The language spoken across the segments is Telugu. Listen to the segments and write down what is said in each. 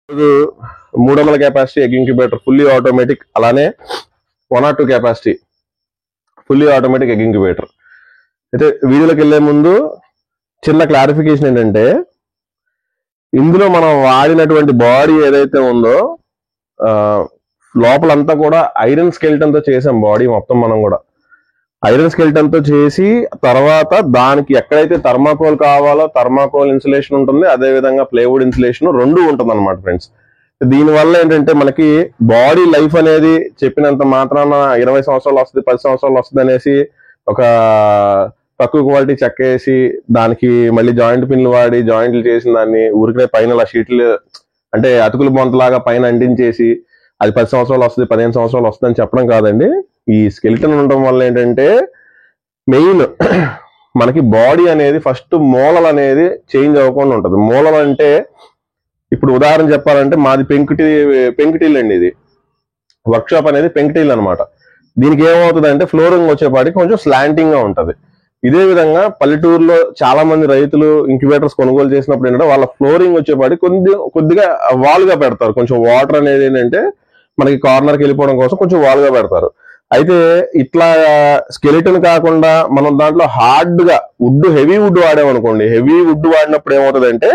300 capacity egg incubator fully automatic, అలానే 102 capacity fully automatic egg incubator. అయితే వీడియోలోకి వెళ్లే ముందు చిన్న క్లారిఫికేషన్ ఏంటంటే, ఇందులో మనం వాడినటువంటి బాడీ ఏదైతే ఉందో లోపలంతా కూడా ఐరన్ స్కెల్టన్ తో చేసాం. బాడీ మొత్తం మనం కూడా ఐరన్ స్కెల్టన్ తో చేసి, తర్వాత దానికి ఎక్కడైతే థర్మాకోల్ కావాలో థర్మాకోల్ ఇన్సులేషన్ ఉంటుంది, అదే విధంగా ప్లేవుడ్ ఇన్సులేషన్ రెండు ఉంటుంది అనమాట ఫ్రెండ్స్. దీనివల్ల ఏంటంటే మనకి బాడీ లైఫ్ అనేది చెప్పినంత మాత్రాన 20 సంవత్సరాలు వస్తుంది, 10 సంవత్సరాలు వస్తుంది అనేసి ఒక తక్కువ క్వాలిటీ చెక్కేసి దానికి మళ్ళీ జాయింట్ పిన్లు వాడి జాయింట్లు చేసిన దాన్ని ఊరికే పైన షీట్లు అంటే అతుకుల బొంతలాగా పైన అంటించేసి అది 10 సంవత్సరాలు వస్తుంది, 15 సంవత్సరాలు వస్తుంది అని చెప్పడం కాదండి. ఈ స్కెల్టన్ ఉండడం వల్ల ఏంటంటే మెయిన్ మనకి బాడీ అనేది ఫస్ట్ మూలలు అనేది చేంజ్ అవ్వకుండా ఉంటుంది. మూలలు అంటే ఇప్పుడు ఉదాహరణ చెప్పాలంటే మాది పెంకుటిల్ అండి. ఇది వర్క్షాప్ అనేది పెంకుటిల్ అనమాట. దీనికి ఏమవుతుంది అంటే ఫ్లోరింగ్ వచ్చేపాటికి కొంచెం స్లాంటింగ్ గా ఉంటది. ఇదే విధంగా పల్లెటూరులో చాలా మంది రైతులు ఇంక్యుబేటర్స్ కొనుగోలు చేసినప్పుడు ఏంటంటే వాళ్ళ ఫ్లోరింగ్ వచ్చేపాటికి కొద్దిగా వాల్గా పెడతారు. కొంచెం వాటర్ అనేది ఏంటంటే మనకి కార్నర్కి వెళ్ళిపోవడం కోసం కొంచెం వాల్గా పెడతారు. అయితే ఇట్లా స్కెలిటన్ కాకుండా మనం దాంట్లో హార్డ్ గా హెవీ వుడ్ వాడామనుకోండి, హెవీ వుడ్ వాడినప్పుడు ఏమవుతుంది అంటే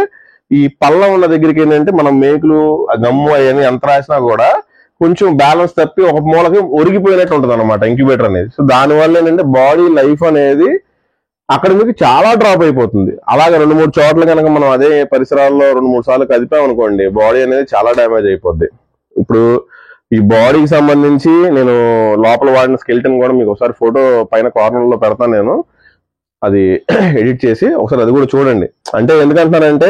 ఈ పల్లం ఉన్న దగ్గరికి ఏంటంటే మనం మేకులు గమ్ము అవన్నీ ఎంత రాసినా కూడా కొంచెం బ్యాలెన్స్ తప్పి ఒక మూలకి ఒరిగిపోయినట్టు ఉంటుంది అనమాట ఇంక్యుబేటర్ అనేది. సో దానివల్ల ఏంటంటే బాడీ లైఫ్ అనేది అక్కడ మీకు చాలా డ్రాప్ అయిపోతుంది. అలాగే 2-3 చోట్ల కనుక మనం అదే పరిసరాల్లో 2-3 సార్లు కదిపామనుకోండి, బాడీ అనేది చాలా డ్యామేజ్ అయిపోద్ది. ఇప్పుడు ఈ బాడీకి సంబంధించి నేను లోపల వాడిన స్కెల్టన్ కూడా మీకు ఒకసారి ఫోటో పైన కార్నర్ లో పెడతాను, నేను అది ఎడిట్ చేసి ఒకసారి అది కూడా చూడండి. అంటే ఎందుకంటున్నానంటే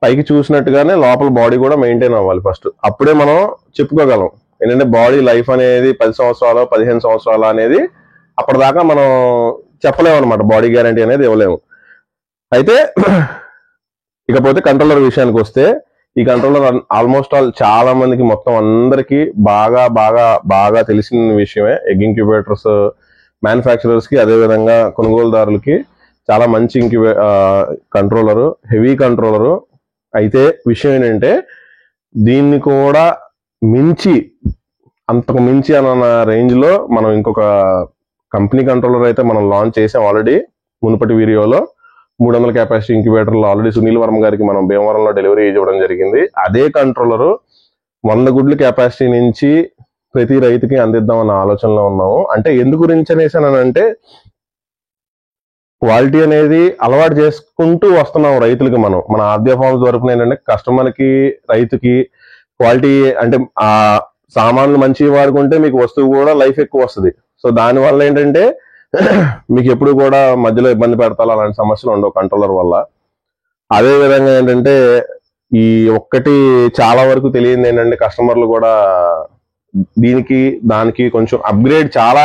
పైకి చూసినట్టుగానే లోపల బాడీ కూడా మెయింటైన్ అవ్వాలి ఫస్ట్, అప్పుడే మనం చెప్పుకోగలం. ఏంటంటే బాడీ లైఫ్ అనేది 10 సంవత్సరాలు 15 సంవత్సరాలు అనేది అప్పటిదాకా మనం చెప్పలేము అనమాట, బాడీ గ్యారంటీ అనేది ఇవ్వలేము. అయితే ఇకపోతే కంట్రోలర్ విషయానికి వస్తే, ఈ కంట్రోలర్ ఆల్మోస్ట్ ఆల్ చాలా మందికి మొత్తం అందరికి బాగా బాగా బాగా తెలిసిన విషయమే. ఎగ్ ఇంక్యుబేటర్స్ మ్యానుఫ్యాక్చరర్స్ కి అదే విధంగా కొనుగోలుదారులకి చాలా మంచి కంట్రోలరు, హెవీ కంట్రోలరు. అయితే విషయం ఏంటంటే దీన్ని కూడా అంతకు మించి అన్న రేంజ్ లో మనం ఇంకొక కంపెనీ కంట్రోలర్ అయితే మనం లాంచ్ చేసాం ఆల్రెడీ. మునుపటి వీడియోలో 300 కెపాసిటీ ఇంక్యుబేటర్లో ఆల్రెడీ సునీల్ వర్మ గారికి మనం భీమవరంలో డెలివరీ ఇవ్వడం జరిగింది. అదే కంట్రోలరు 100 గుడ్ల కెపాసిటీ నుంచి ప్రతి రైతుకి అందిద్దామన్న ఆలోచనలో ఉన్నాము. అంటే ఎందు గురించి అనేసానంటే క్వాలిటీ అనేది అలవాటు చేసుకుంటూ వస్తున్నాం రైతులకి. మన ఆద్య ఫార్మ్స్ తరపున ఏంటంటే కస్టమర్కి రైతుకి క్వాలిటీ అంటే ఆ సామాన్లు మంచివి వాడుకుంటే మీకు వస్తువు కూడా లైఫ్ ఎక్కువ వస్తుంది. సో దానివల్ల ఏంటంటే మీకు ఎప్పుడు కూడా మధ్యలో ఇబ్బంది పెడతారు, అలాంటి సమస్యలు ఉండవు కంట్రోలర్ వల్ల. అదే విధంగా ఏంటంటే ఈ ఒక్కటి చాలా వరకు తెలియదు ఏంటంటే కస్టమర్లు కూడా దానికి కొంచెం అప్గ్రేడ్ చాలా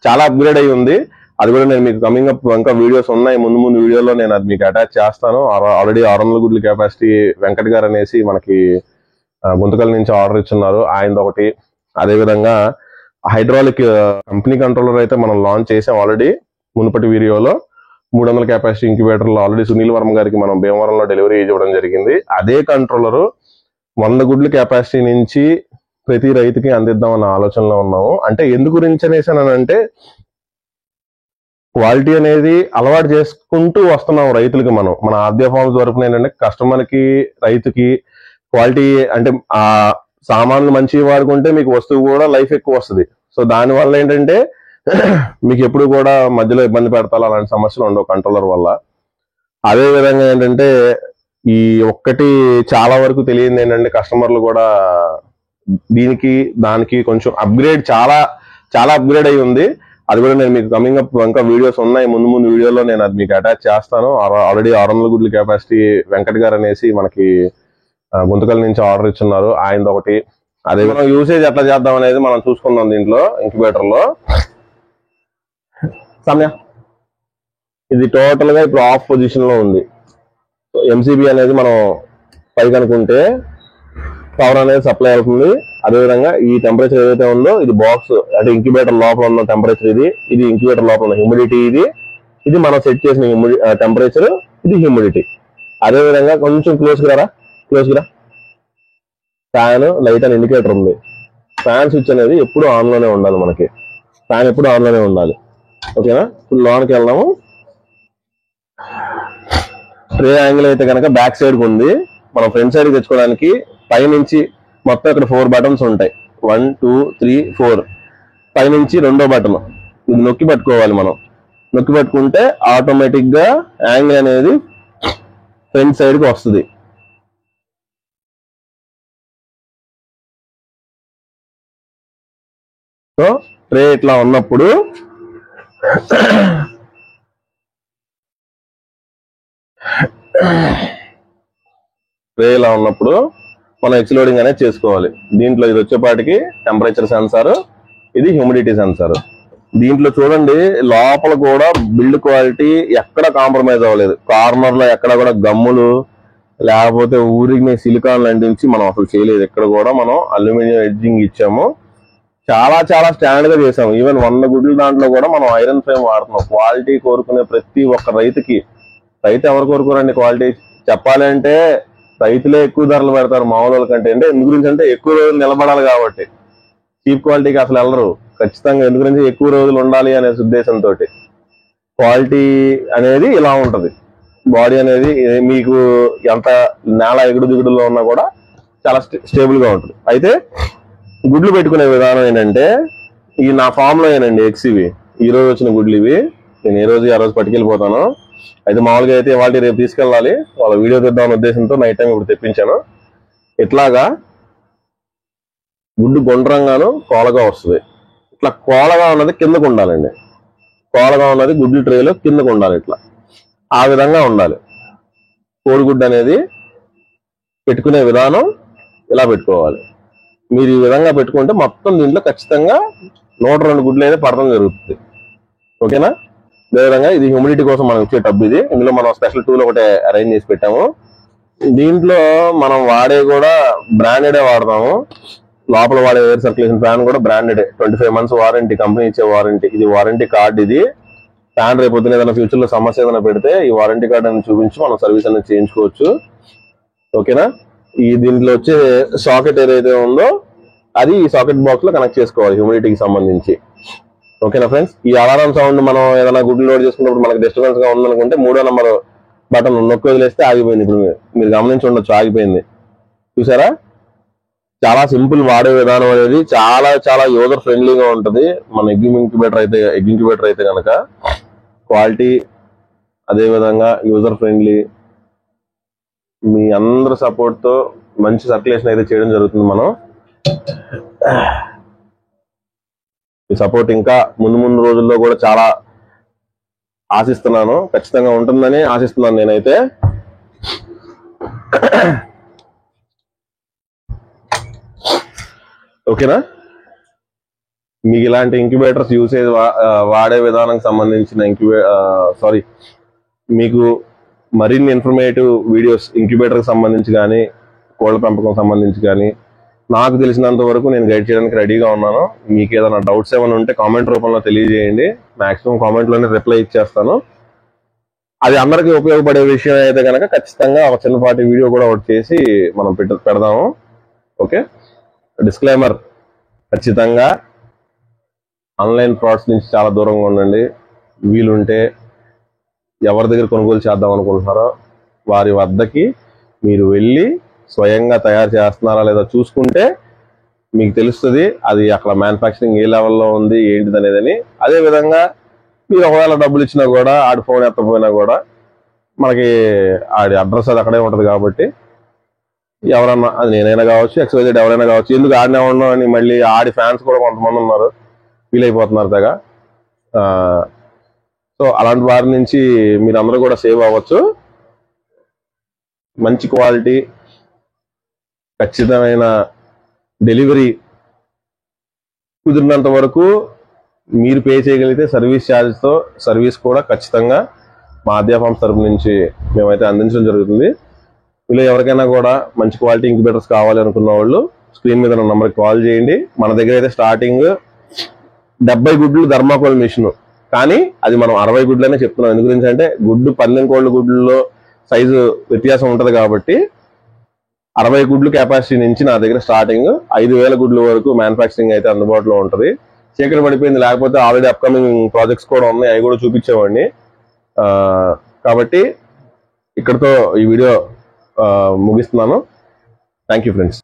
చాలా అప్గ్రేడ్ అయి ఉంది. అది కూడా నేను మీకు కమింగ్ అప్ ఇంకా వీడియోస్ ఉన్నాయి, ముందు వీడియోలో నేను అది మీకు అటాచ్ చేస్తాను. ఆల్రెడీ 600 గుడ్ల కెపాసిటీ వెంకట్ గారు అనేసి మనకి గుంతకల్ నుంచి ఆర్డర్ ఇచ్చున్నారు, ఆయనది ఒకటి. అదేవిధంగా హైడ్రాలిక్ కంపెనీ కంట్రోలర్ అయితే మనం లాంచ్ చేసాం ఆల్రెడీ. మునుపటి వీడియోలో 300 కెపాసిటీ ఇంక్యుబేటర్లో ఆల్రెడీ సునీల్ వర్మ గారికి మనం భీమవరంలో డెలివరీ ఇవ్వడం జరిగింది. అదే కంట్రోలరు 100 గుడ్ల కెపాసిటీ నుంచి ప్రతి రైతుకి అందిద్దామన్న ఆలోచనలో ఉన్నాము. అంటే ఎందు గురించి అనేసానంటే క్వాలిటీ అనేది అలవాటు చేసుకుంటూ వస్తున్నాం రైతులకి. మన ఆద్య ఫార్మ్స్ తరపున ఏంటంటే కస్టమర్కి రైతుకి క్వాలిటీ అంటే ఆ సామాన్లు మంచివి వాడుకుంటే మీకు వస్తువు కూడా లైఫ్ ఎక్కువ వస్తుంది. సో దానివల్ల ఏంటంటే మీకు ఎప్పుడు కూడా మధ్యలో ఇబ్బంది పెడతారు, అలాంటి సమస్యలు ఉండవు కంట్రోలర్ వల్ల. అదే విధంగా ఏంటంటే ఈ ఒక్కటి చాలా వరకు తెలియదు ఏంటంటే కస్టమర్లు కూడా దానికి కొంచెం అప్గ్రేడ్ చాలా చాలా అప్గ్రేడ్ అయి ఉంది. అది కూడా నేను మీకు కమింగ్ అప్ ఇంకా వీడియోస్ ఉన్నాయి, ముందు వీడియోలో నేను అది మీకు అటాచ్ చేస్తాను. ఆల్రెడీ 600 గుడ్ల కెపాసిటీ వెంకట్ గారు అనేసి మనకి గుంతకల్ నుంచి ఆర్డర్ ఇచ్చున్నారు, ఆయనది ఒకటి. అదే మనం యూసేజ్ ఎట్లా చేద్దాం అనేది మనం చూసుకుందాం. దీంట్లో ఇంక్యుబేటర్ లో సమయ ఇది టోటల్ గా ఇప్పుడు ఆఫ్ పొజిషన్ లో ఉంది. ఎంసీబీ అనేది మనం పైకి అనుకుంటే పవర్ అనేది సప్లై అవుతుంది. అదేవిధంగా ఈ టెంపరేచర్ ఏదైతే ఉందో ఇది బాక్స్ అంటే ఇంక్యుబేటర్ లోపల ఉన్న టెంపరేచర్, ఇది ఇంక్యుబేటర్ లోపల ఉన్న హ్యూమిడిటీ, ఇది మనం సెట్ చేసిన టెంపరేచర్, ఇది హ్యూమిడిటీ. అదేవిధంగా కొంచెం క్లోజ్ కి రారా, క్లోజ్గా ఫ్యాన్, లైట్ అని ఇండికేటర్ ఉంది. ఫ్యాన్ స్విచ్ అనేది ఎప్పుడు ఆన్లోనే ఉండాలి, మనకి ఫ్యాన్ ఎప్పుడు ఆన్లోనే ఉండాలి. ఓకేనా? ఇప్పుడు లోనికి వెళ్దాము. ట్రే యాంగిల్ అయితే కనుక బ్యాక్ సైడ్ ఉంది. మనం ఫ్రంట్ సైడ్ తెచ్చుకోవడానికి పైనుంచి మొత్తం ఇక్కడ 4 బటన్స్ ఉంటాయి. 1 2 3 4. పైనుంచి రెండో బటన్ ఇది నొక్కి పట్టుకోవాలి. మనం నొక్కి పట్టుకుంటే ఆటోమేటిక్ గా యాంగిల్ అనేది ఫ్రంట్ సైడ్ కి వస్తుంది. సో ట్రే ఇట్లా ఉన్నప్పుడు మనం ఎక్స్లోడింగ్ అనేది చేసుకోవాలి. దీంట్లో ఇది వచ్చేపాటికి టెంపరేచర్ సెన్సార్, ఇది హ్యూమిడిటీ సెన్సార్. దీంట్లో చూడండి లోపల కూడా బిల్డ్ క్వాలిటీ ఎక్కడ కాంప్రమైజ్ అవ్వలేదు. కార్నర్ లో ఎక్కడ కూడా గమ్ములు లేకపోతే ఊరికి సిలికాన్ అంటించి మనం అసలు చేయలేదు. ఇక్కడ కూడా మనం అల్యూమినియం ఎడ్జింగ్ ఇచ్చాము. చాలా చాలా స్టాండర్డ్ గా చేసాము. ఈవెన్ 100 గుడ్ల దాంట్లో కూడా మనం ఐరన్ ఫ్రేమ్ వాడుతున్నాం. క్వాలిటీ కోరుకునే ప్రతి ఒక్క రైతుకి, రైతు ఎవరు కోరుకోరండి క్వాలిటీ? చెప్పాలంటే రైతులే ఎక్కువ ధరలు పెడతారు మామూలు వాళ్ళ కంటే. అంటే ఎందు గురించి అంటే ఎక్కువ రోజులు నిలబడాలి కాబట్టి. చీప్ క్వాలిటీకి అసలు వెళ్ళరు ఖచ్చితంగా, ఎందు గురించి ఎక్కువ రోజులు ఉండాలి అనే ఉద్దేశంతో. క్వాలిటీ అనేది ఇలా ఉంటది. బాడీ అనేది మీకు ఎంత నేల ఎగుడు దిగుడులో ఉన్నా కూడా చాలా స్టేబుల్ గా ఉంటుంది. అయితే గుడ్లు పెట్టుకునే విధానం ఏంటంటే, ఈ నా ఫామ్ లో ఏనండి ఎగ్స్ ఇవి. ఈ రోజు వచ్చిన గుడ్లు ఇవి. నేను ఏ రోజు ఆ రోజు పట్టుకెళ్ళిపోతాను. అయితే మామూలుగా అయితే వాళ్ళకి రేపు తీసుకెళ్ళాలి, వాళ్ళ వీడియో తెద్దామనే ఉద్దేశంతో నైట్ టైం ఇప్పుడు తెప్పించాను. ఇట్లాగా గుడ్డు గుండ్రంగాను కోలగా వస్తుంది. ఇట్లా కోలగా ఉన్నది కిందకు ఉండాలండి. కోలగా ఉన్నది గుడ్డు ట్రేలో కిందకు ఉండాలి. ఇట్లా ఆ విధంగా ఉండాలి. కోడిగుడ్డు అనేది పెట్టుకునే విధానం ఇలా పెట్టుకోవాలి. మీరు ఈ విధంగా పెట్టుకుంటే మొత్తం దీంట్లో ఖచ్చితంగా 102 గుడ్లు అయితే పడడం జరుగుతుంది. ఓకేనా? అదేవిధంగా ఇది హ్యూమిడిటీ కోసం మనం ఇచ్చే టబ్ ఇది. ఇందులో మనం స్పెషల్ టూల్ ఒకటే అరేంజ్ చేసి పెట్టాము. దీంట్లో మనం వాడే కూడా బ్రాండెడే వాడతాము. లోపల వాడే ఎయిర్ సర్క్యులేషన్ ఫ్యాన్ కూడా బ్రాండెడే. 25 months వారంటీ, కంపెనీ ఇచ్చే వారంటీ. ఇది వారంటీ కార్డ్. ఇది ఫ్యాన్ రేపు పొద్దున ఏదైనా ఫ్యూచర్ లో సమస్య ఏదైనా పెడితే ఈ వారంటీ కార్డ్ అనేది చూపించి మనం సర్వీస్ అనేది చేయించుకోవచ్చు. ఓకేనా? ఈ దీంట్లో వచ్చే సాకెట్ ఏదైతే ఉందో అది ఈ సాకెట్ బాక్స్ లో కనెక్ట్ చేసుకోవాలి హ్యూమిడిటీకి సంబంధించి. ఓకేనా ఫ్రెండ్స్? ఈ అలారం సౌండ్ మనం ఏదైనా గుడ్లు లోడ్ చేసుకున్నప్పుడు మనకి డిస్టర్బెన్స్ గా ఉందనుకుంటే 3వ నెంబర్ బటన్ నొక్కి వదిలేస్తే ఆగిపోయింది. ఇప్పుడు మీరు గమనించి ఉండొచ్చు, ఆగిపోయింది. చూసారా? చాలా సింపుల్. వాడే విధానం అనేది చాలా చాలా యూజర్ ఫ్రెండ్లీగా ఉంటుంది. మన ఎగ్ ఇంక్యుబేటర్ అయితే కనుక క్వాలిటీ, అదే విధంగా యూజర్ ఫ్రెండ్లీ, మీ అందరి సపోర్ట్ తో మంచి సర్క్యులేషన్ అయితే చేయడం జరుగుతుంది. మనం ఈ సపోర్ట్ ఇంకా ముందు రోజుల్లో కూడా చాలా ఆశిస్తున్నాను. ఖచ్చితంగా ఉంటుందని ఆశిస్తున్నాను నేనైతే. ఓకేనా? మీకు ఇలాంటి ఇంక్యుబేటర్స్ యూసేజ్ వాడే విధానానికి సంబంధించిన మీకు మరిన్ని ఇన్ఫర్మేటివ్ వీడియోస్ ఇంక్యుబేటర్కి సంబంధించి కానీ, కోళ్ల పెంపకం సంబంధించి కానీ నాకు తెలిసినంత వరకు నేను గైడ్ చేయడానికి రెడీగా ఉన్నాను. మీకు ఏదైనా డౌట్స్ ఏమైనా ఉంటే కామెంట్ రూపంలో తెలియజేయండి. మాక్సిమం కామెంట్లోనే రిప్లై ఇచ్చేస్తాను. అది అందరికీ ఉపయోగపడే విషయం అయితే కనుక ఖచ్చితంగా ఒక చిన్నపాటి వీడియో కూడా ఒకటి చేసి మనం పెడదాము. ఓకే? డిస్క్లైమర్, ఖచ్చితంగా ఆన్లైన్ ఫ్రాడ్స్ నుంచి చాలా దూరంగా ఉండండి. వీలుంటే ఎవరి దగ్గర కొనుగోలు చేద్దాం అనుకుంటున్నారో వారి వద్దకి మీరు వెళ్ళి స్వయంగా తయారు చేస్తున్నారా లేదా చూసుకుంటే మీకు తెలుస్తుంది అది అక్కడ మ్యానుఫ్యాక్చరింగ్ ఏ లెవెల్లో ఉంది ఏంటిది అనేదని. అదేవిధంగా మీరు ఒకవేళ డబ్బులు ఇచ్చినా కూడా, ఆడి ఫోన్ ఎత్తపోయినా కూడా మనకి ఆడి అడ్రస్ అది అక్కడే ఉంటుంది కాబట్టి ఎవరన్నా, అది నేనైనా కావచ్చు, XYZ ఎవరైనా కావచ్చు, ఎందుకు ఆడినే ఉండడం అని మళ్ళీ ఆడి ఫ్యాన్స్ కూడా కొంతమంది ఉన్నారు, ఫీల్ అయిపోతున్నారు తెగ. సో అలాంటి వారి నుంచి మీరు అందరూ కూడా సేవ్ అవ్వచ్చు. మంచి క్వాలిటీ, ఖచ్చితమైన డెలివరీ, కుదిరినంత వరకు మీరు పే చేయగలిగితే సర్వీస్ ఛార్జ్తో సర్వీస్ కూడా ఖచ్చితంగా మా ఆద్య ఫార్మ్స్ తరపు నుంచి మేమైతే అందించడం జరుగుతుంది. ఇలా ఎవరికైనా కూడా మంచి క్వాలిటీ ఇంక్యుబేటర్స్ కావాలి అనుకున్న వాళ్ళు స్క్రీన్ మీద ఉన్న నంబర్కి కాల్ చేయండి. మన దగ్గర అయితే స్టార్టింగ్ 70 గుడ్లు థర్మాకోల్ మిషన్, కానీ అది మనం 60 గుడ్లనే చెప్తున్నాం. ఎందు గురించి అంటే గుడ్డు 12 కోళ్ళ గుడ్లలో సైజు వ్యత్యాసం ఉంటది కాబట్టి 60 గుడ్లు కెపాసిటీ నుంచి నా దగ్గర స్టార్టింగ్ 5,000 గుడ్ల వరకు మ్యానుఫ్యాక్చరింగ్ అయితే అందుబాటులో ఉంటుంది. చీకటి పడిపోయింది, లేకపోతే ఆల్రెడీ అప్కమింగ్ ప్రాజెక్ట్స్ కూడా ఉన్నాయి, అవి కూడా చూపించేవాడిని. కాబట్టి ఇక్కడతో ఈ వీడియో ముగిస్తున్నాను. Thank you friends.